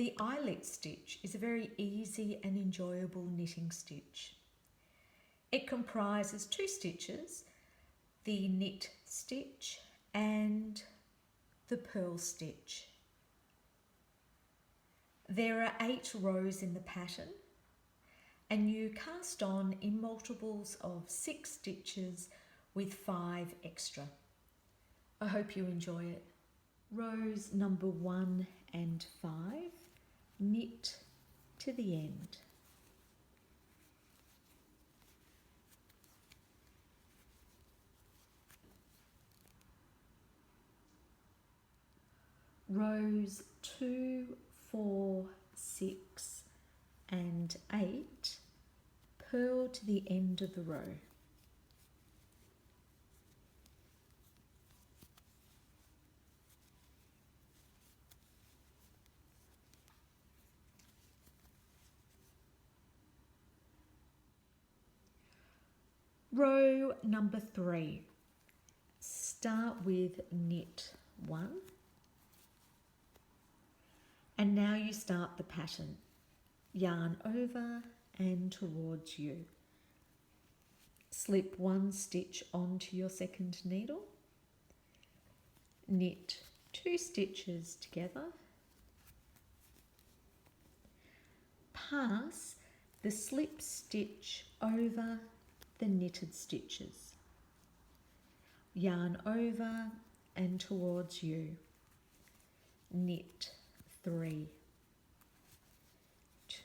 The eyelet stitch is a very easy and enjoyable knitting stitch. It comprises 2 stitches, the knit stitch and the purl stitch. There are 8 rows in the pattern and you cast on in multiples of 6 stitches with 5 extra. I hope you enjoy it. Rows number 1 and 5, knit to the end. Rows 2, 4, 6 and 8, purl to the end of the row. Row number 3, start with knit 1 and now you start the pattern. Yarn over and towards you. Slip 1 stitch onto your second needle, knit 2 stitches together, pass the slip stitch over the knitted stitches, yarn over and towards you, knit 3,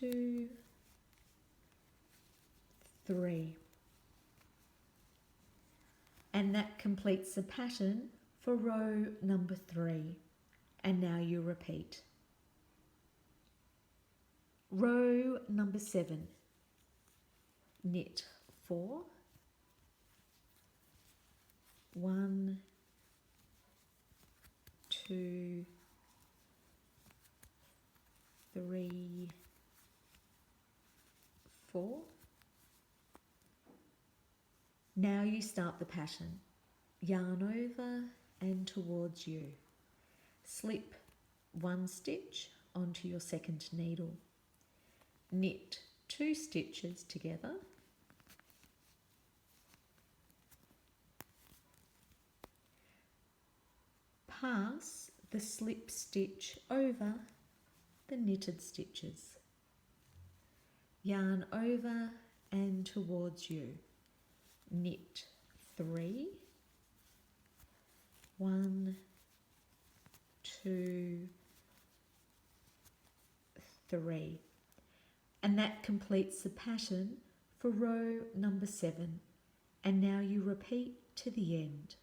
2, 3, and that completes the pattern for row number 3, and now you repeat. Row number 7, knit 4, 1, 2, 3, 4. Now you start the pattern. Yarn over and towards you. Slip 1 stitch onto your second needle. Knit 2 stitches together. Pass the slip stitch over the knitted stitches. Yarn over and towards you. Knit 3, 1, 2, 3. And that completes the pattern for row number 7. And now you repeat to the end.